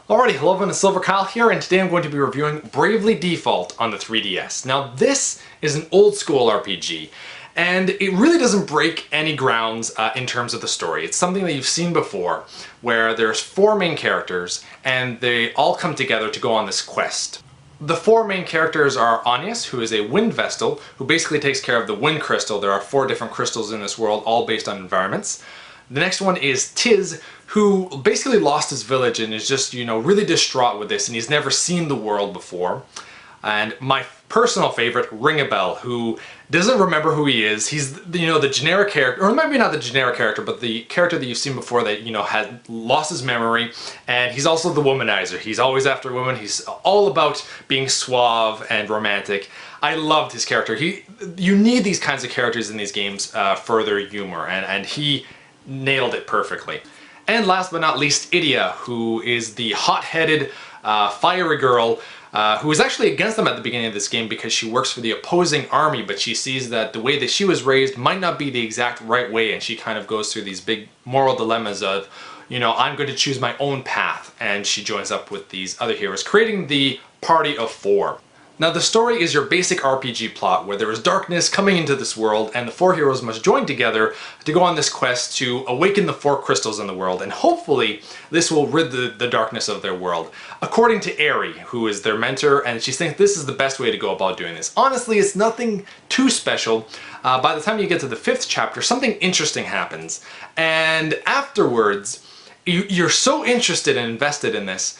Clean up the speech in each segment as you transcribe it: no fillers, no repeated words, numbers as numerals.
Alrighty, hello everyone, it's Silver Kyle here, and today I'm going to be reviewing Bravely Default on the 3DS. Now this is an old school RPG, and it really doesn't break any grounds in terms of the story. It's something that you've seen before, where there's four main characters, and they all come together to go on this quest. The four main characters are Agnes, who is a wind vestal, who basically takes care of the wind crystal. There are four different crystals in this world, all based on environments. The next one is Tiz, who basically lost his village and is just, really distraught with this, and he's never seen the world before. And my personal favorite, Ringabel, who doesn't remember who he is. He's, the generic character, or maybe not the generic character, but the character that you've seen before that, had lost his memory. And he's also the womanizer. He's always after women. He's all about being suave and romantic. I loved his character. You need these kinds of characters in these games for their humor, and he nailed it perfectly. And last but not least, Edea, who is the hot-headed, fiery girl who is actually against them at the beginning of this game because she works for the opposing army, but she sees that the way that she was raised might not be the exact right way, and she kind of goes through these big moral dilemmas of, I'm going to choose my own path, and she joins up with these other heroes, creating the party of four. Now the story is your basic RPG plot where there is darkness coming into this world and the four heroes must join together to go on this quest to awaken the four crystals in the world, and hopefully this will rid the darkness of their world. According to Eri, who is their mentor, and she thinks this is the best way to go about doing this. Honestly, it's nothing too special. By the time you get to the 5th chapter, something interesting happens, and afterwards you're so interested and invested in this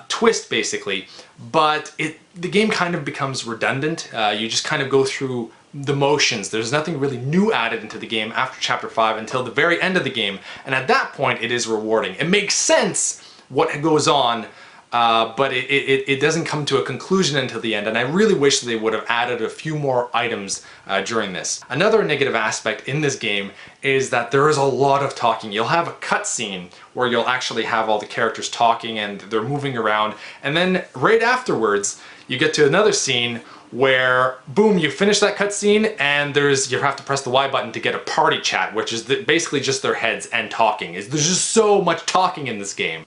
twist basically, but the game kind of becomes redundant. You just kind of go through the motions. There's nothing really new added into the game after chapter 5 until the very end of the game, and at that point it is rewarding. It makes sense what goes on, but it doesn't come to a conclusion until the end, and I really wish they would have added a few more items during this. Another negative aspect in this game is that there is a lot of talking. You'll have a cutscene where you'll actually have all the characters talking and they're moving around, and then right afterwards you get to another scene where, boom, you finish that cutscene and you have to press the Y button to get a party chat, which is basically just their heads and talking. There's just so much talking in this game.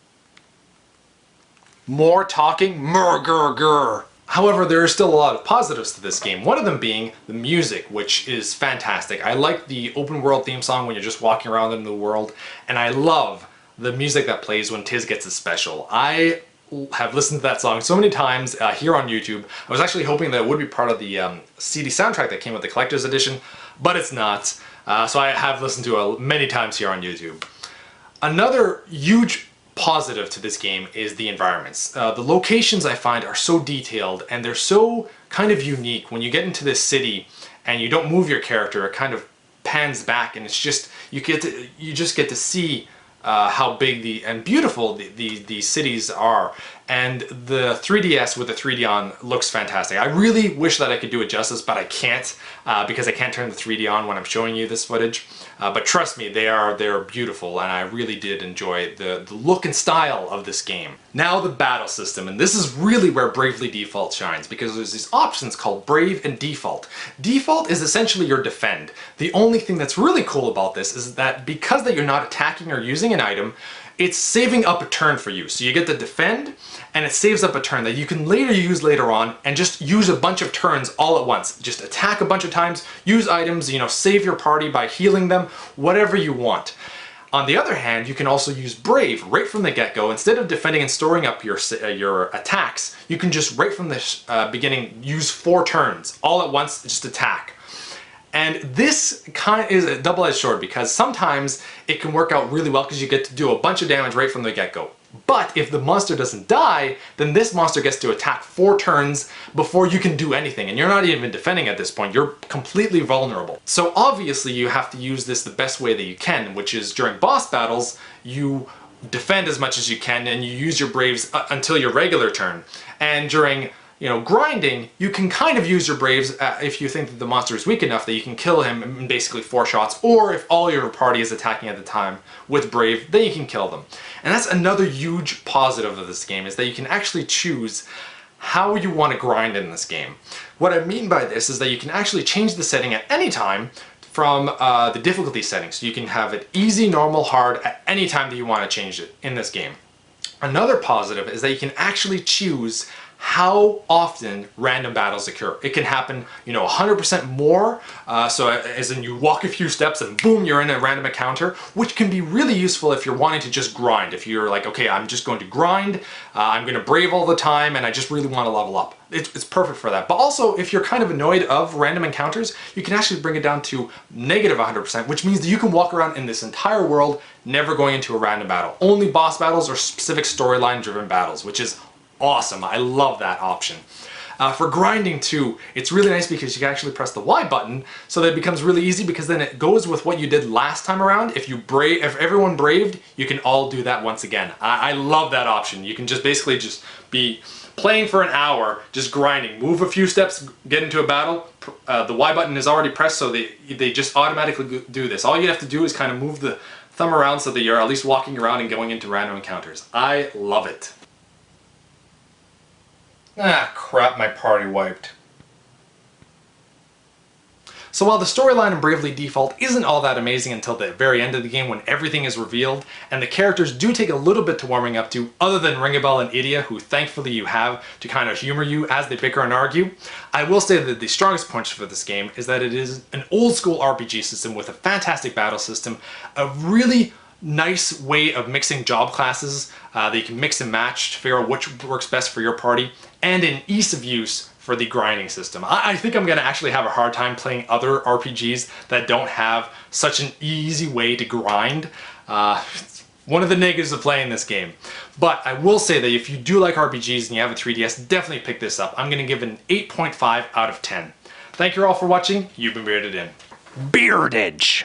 More talking, grr. However, there are still a lot of positives to this game, one of them being the music, which is fantastic. I like the open world theme song when you're just walking around in the world, and I love the music that plays when Tiz gets a special. I have listened to that song so many times here on YouTube. I was actually hoping that it would be part of the CD soundtrack that came with the collector's edition, but it's not. So I have listened to it many times here on YouTube. Another huge positive to this game is the environments. The locations I find are so detailed and they're so kind of unique. When you get into this city and you don't move your character, it kind of pans back, and it's just you just get to see how big and beautiful these cities are. And the 3DS with the 3D on looks fantastic. I really wish that I could do it justice, but I can't because I can't turn the 3D on when I'm showing you this footage. But trust me, they're beautiful, and I really did enjoy the look and style of this game. Now the battle system, and this is really where Bravely Default shines, because there's these options called Brave and Default. Default is essentially your defend. The only thing that's really cool about this is that because that you're not attacking or using an item, it's saving up a turn for you. So you get to defend, and it saves up a turn that you can use later on and just use a bunch of turns all at once. Just attack a bunch of times, use items, save your party by healing them, whatever you want. On the other hand, you can also use Brave right from the get-go. Instead of defending and storing up your attacks, you can just right from the beginning use 4 turns all at once, just attack. And this kind of is a double-edged sword, because sometimes it can work out really well because you get to do a bunch of damage right from the get-go. But if the monster doesn't die, then this monster gets to attack 4 turns before you can do anything, and you're not even defending at this point. You're completely vulnerable. So obviously you have to use this the best way that you can, which is during boss battles, you defend as much as you can and you use your Braves until your regular turn. And during grinding, you can kind of use your Braves if you think that the monster is weak enough that you can kill him in basically 4 shots, or if all your party is attacking at the time with Brave, then you can kill them. And that's another huge positive of this game, is that you can actually choose how you want to grind in this game. What I mean by this is that you can actually change the setting at any time from the difficulty settings. So you can have it easy, normal, hard at any time that you want to change it in this game. Another positive is that you can actually choose how often random battles occur. It can happen, 100% more, so as in you walk a few steps and boom, you're in a random encounter, which can be really useful if you're wanting to just grind. If you're like, okay, I'm just going to grind, I'm going to brave all the time, and I just really want to level up. It's perfect for that. But also, if you're kind of annoyed of random encounters, you can actually bring it down to negative 100%, which means that you can walk around in this entire world never going into a random battle. Only boss battles or specific storyline driven battles, which is awesome. I love that option. For grinding too, it's really nice because you can actually press the Y button so that it becomes really easy, because then it goes with what you did last time around. If everyone braved, you can all do that once again. I love that option. You can just basically just be playing for an hour, just grinding, move a few steps, get into a battle. The Y button is already pressed, so they just automatically do this. All you have to do is kind of move the thumb around so that you're at least walking around and going into random encounters. I love it. Ah, crap, my party wiped. So while the storyline in Bravely Default isn't all that amazing until the very end of the game when everything is revealed, and the characters do take a little bit to warming up to, other than Ringabel and Edea, who thankfully you have to kind of humor you as they bicker and argue, I will say that the strongest point for this game is that it is an old school RPG system with a fantastic battle system, a really nice way of mixing job classes that you can mix and match to figure out which works best for your party, and an ease of use for the grinding system. I think I'm going to actually have a hard time playing other RPGs that don't have such an easy way to grind. It's one of the negatives of playing this game. But I will say that if you do like RPGs and you have a 3DS, definitely pick this up. I'm going to give it an 8.5 out of 10. Thank you all for watching. You've been Bearded In. Beardage!